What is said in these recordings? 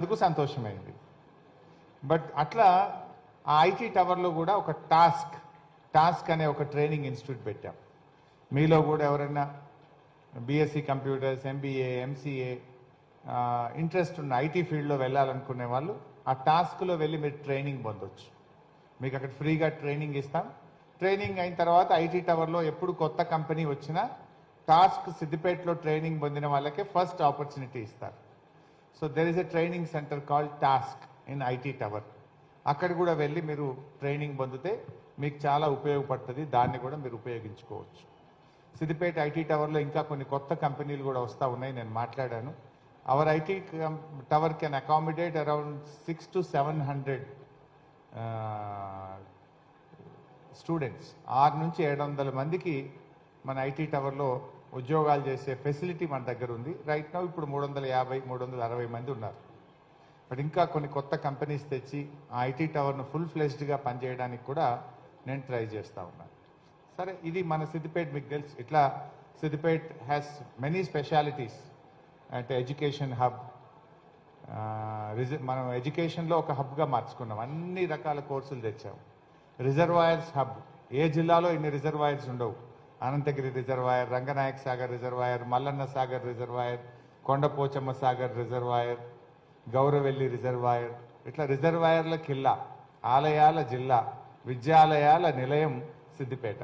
అందుకు సంతోషమైంది. బట్ అట్లా ఆ ఐటీ టవర్లో కూడా ఒక టాస్క్ అనే ఒక ట్రైనింగ్ ఇన్స్టిట్యూట్ పెట్టాం. మీలో కూడా ఎవరైనా BSc computers, MBA, MCA interest ఉన్న ఐటీ ఫీల్డ్లో వెళ్ళాలనుకునే వాళ్ళు ఆ టాస్క్లో వెళ్ళి మీరు ట్రైనింగ్ పొందొచ్చు. మీకు అక్కడ ఫ్రీగా ట్రైనింగ్ ఇస్తాం. ట్రైనింగ్ అయిన తర్వాత ఐటీ టవర్లో ఎప్పుడు కొత్త కంపెనీ వచ్చినా టాస్క్ సిద్దిపేటలో ట్రైనింగ్ పొందిన వాళ్ళకే ఫస్ట్ ఆపర్చునిటీ ఇస్తారు. So there is a training centre called task in IT tower. అక్కడ కూడా వెళ్ళి మీరు ట్రైనింగ్ పొందితే మీకు చాలా ఉపయోగపడుతుంది. దాన్ని కూడా మీరు ఉపయోగించుకోవచ్చు. సిద్దిపేట ఐటీ టవర్లో ఇంకా కొన్ని కొత్త కంపెనీలు కూడా వస్తూ ఉన్నాయి. నేను మాట్లాడాను. Hour IT tower can accommodate around 600 to 700 students. 600 నుంచి 700 మందికి మన ఐటీ టవర్లో ఉద్యోగాలు చేసే ఫెసిలిటీ మన దగ్గర ఉంది. రైట్ నౌ ఇప్పుడు 350, 360 మంది ఉన్నారు. బట్ ఇంకా కొన్ని కొత్త కంపెనీస్ తెచ్చి ఆ ఐటీ టవర్ను ఫుల్ ఫ్లెజ్డ్గా పనిచేయడానికి కూడా నేను ట్రై చేస్తూ ఉన్నాను. సరే, ఇది మన సిద్దిపేట. మీకు తెలుసు ఇట్లా సిద్దిపేట్ హ్యాస్ మెనీ స్పెషాలిటీస్. అంటే ఎడ్యుకేషన్ హబ్, మనం ఎడ్యుకేషన్లో ఒక హబ్గా మార్చుకున్నాం. అన్ని రకాల కోర్సులు తెచ్చాం. Reservoirs hub. ఏ జిల్లాలో ఇన్ని రిజర్వాయర్స్ ఉండవు. Ananthagiri reservoir, Ranganayak Sagar reservoir, Mallanna Sagar reservoir, Kondapochamma Sagar reservoir, Gouravelli reservoir. ఇట్లా రిజర్వాయర్ల కిల్లా, ఆలయాల జిల్లా, విద్యాలయాల నిలయం సిద్దిపేట.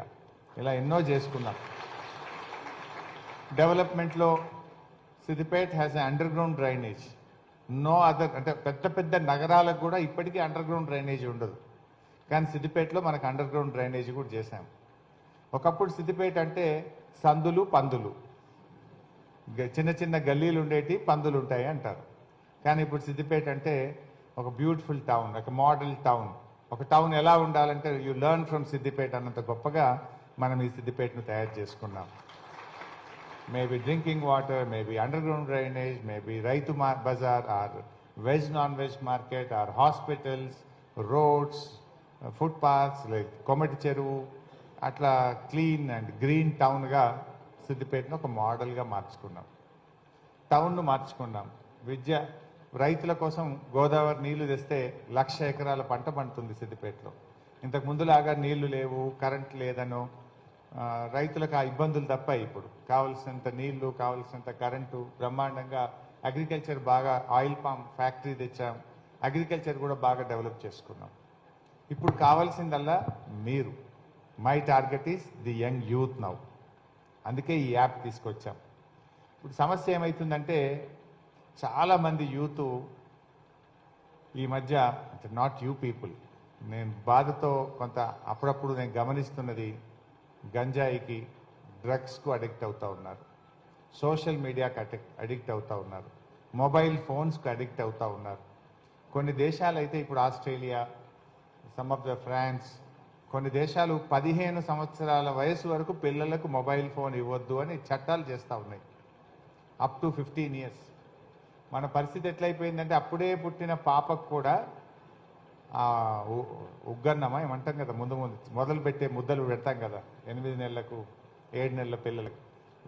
ఇలా ఎన్నో చేసుకున్నాం. డెవలప్మెంట్లో Siddipet has a underground drainage. No other. అంటే పెద్ద పెద్ద నగరాలకు కూడా ఇప్పటికీ అండర్ గ్రౌండ్ డ్రైనేజ్ ఉండదు. కానీ సిద్దిపేటలో మనకు అండర్ గ్రౌండ్ డ్రైనేజ్ కూడా చేశాం. ఒకప్పుడు సిద్దిపేట అంటే సందులు, పందులు, చిన్న చిన్న గల్లీలు ఉండేటి, పందులు ఉంటాయి అంటారు. కానీ ఇప్పుడు సిద్దిపేట అంటే ఒక బ్యూటిఫుల్ టౌన్, ఒక మోడల్ టౌన్. ఒక టౌన్ ఎలా ఉండాలంటే యూ లెర్న్ ఫ్రమ్ సిద్దిపేట అన్నంత గొప్పగా మనం ఈ సిద్దిపేటను తయారు చేసుకున్నాం. Maybe drinking water, maybe underground drainage, maybe Rythu Bazar, or veg non veg market, or hospitals, roads, footpaths, like Komati Cheruvu. అట్లా క్లీన్ అండ్ గ్రీన్ టౌన్గా సిద్దిపేటను ఒక మోడల్గా మార్చుకున్నాం. టౌన్ను మార్చుకున్నాం. విద్య, రైతుల కోసం గోదావరి నీళ్లు తెస్తే 1,00,000 ఎకరాల పంట పండుతుంది సిద్దిపేటలో. ఇంతకు ముందులాగా నీళ్లు లేవు, కరెంట్ లేదనో రైతులకు ఆ ఇబ్బందులు తప్పాయి. ఇప్పుడు కావలసినంత నీళ్లు, కావలసినంత కరెంటు, బ్రహ్మాండంగా అగ్రికల్చర్ బాగా, ఆయిల్ పామ్ ఫ్యాక్టరీ తెచ్చాం. అగ్రికల్చర్ కూడా బాగా డెవలప్ చేసుకున్నాం. ఇప్పుడు కావాల్సిందల్లా మీరు. My target is the young youth now. అందుకే ఈ యాప్ తీసుకొచ్చాం. ఇప్పుడు సమస్య ఏమవుతుందంటే చాలామంది యూత్ ఈ మధ్య, అంటే నాట్ యూ పీపుల్, నేను బాధతో కొంత అప్పుడప్పుడు నేను గమనిస్తున్నది, గంజాయికి, డ్రగ్స్కు అడిక్ట్ అవుతూ ఉన్నారు, సోషల్ మీడియాకి అడిక్ట్ అవుతూ ఉన్నారు, మొబైల్ ఫోన్స్కు అడిక్ట్ అవుతూ ఉన్నారు. కొన్ని దేశాలు అయితే ఇప్పుడు Australia, some of the France, కొన్ని దేశాలు 15 సంవత్సరాల వయసు వరకు పిల్లలకు మొబైల్ ఫోన్ ఇవ్వద్దు అని చట్టాలు చేస్తూ ఉన్నాయి. Up to 15 years. మన పరిస్థితి ఎట్లయిపోయిందంటే అప్పుడే పుట్టిన పాపకు కూడా ఉగ్గన్నమా ఏమంటాం కదా, మొదలు పెట్టే ముద్దలు పెడతాం కదా 8 నెలలకు 7 నెలల పిల్లలకు,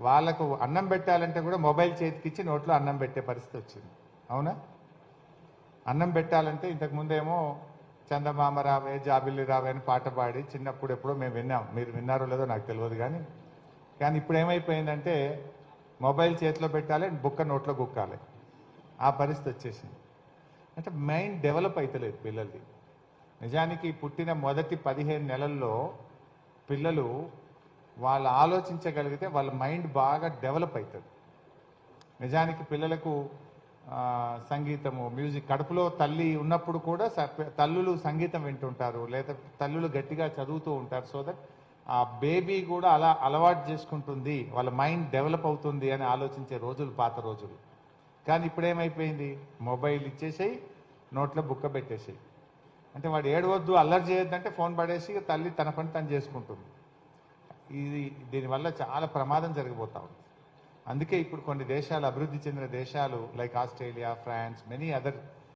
వాళ్ళకు అన్నం పెట్టాలంటే కూడా మొబైల్ చేతికిచ్చి నోట్లో అన్నం పెట్టే పరిస్థితి వచ్చింది. అవునా? అన్నం పెట్టాలంటే ఇంతకు ముందేమో చందమామ రావే, జాబిల్లి రావే అని పాట పాడి చిన్నప్పుడు ఎప్పుడో మేము విన్నాం. మీరు విన్నారో లేదో నాకు తెలియదు. కానీ ఇప్పుడు ఏమైపోయిందంటే మొబైల్ చేతిలో పెట్టాలి, బుక్క నోట్లో గుక్కాలి. ఆ పరిస్థితి వచ్చేసింది. అంటే మైండ్ డెవలప్ అవుతలేదు పిల్లలది. నిజానికి పుట్టిన మొదటి 15 నెలల్లో పిల్లలు వాళ్ళు ఆలోచించగలిగితే వాళ్ళ మైండ్ బాగా డెవలప్ అవుతుంది. నిజానికి పిల్లలకు సంగీతము, మ్యూజిక్, కడుపులో తల్లి ఉన్నప్పుడు కూడా తల్లులు సంగీతం వింటుంటారు, లేదా తల్లులు గట్టిగా చదువుతూ ఉంటారు. సో దట్ ఆ బేబీ కూడా అలా అలవాటు చేసుకుంటుంది, వాళ్ళ మైండ్ డెవలప్ అవుతుంది అని ఆలోచించే రోజులు పాత రోజులు. కానీ ఇప్పుడు ఏమైపోయింది, మొబైల్ ఇచ్చేసేయి, నోట్లో బుక్క పెట్టేసేయి. అంటే వాడు ఏడవద్దు, అల్లరి చేయొద్దంటే ఫోన్ పడేసి తల్లి తన పని తను చేసుకుంటుంది. దీనివల్ల చాలా ప్రమాదం జరిగిపోతా ఉంది. అందుకే ఇప్పుడు కొన్ని దేశాలు, అభివృద్ధి చెందిన దేశాలు like Australia, France, many other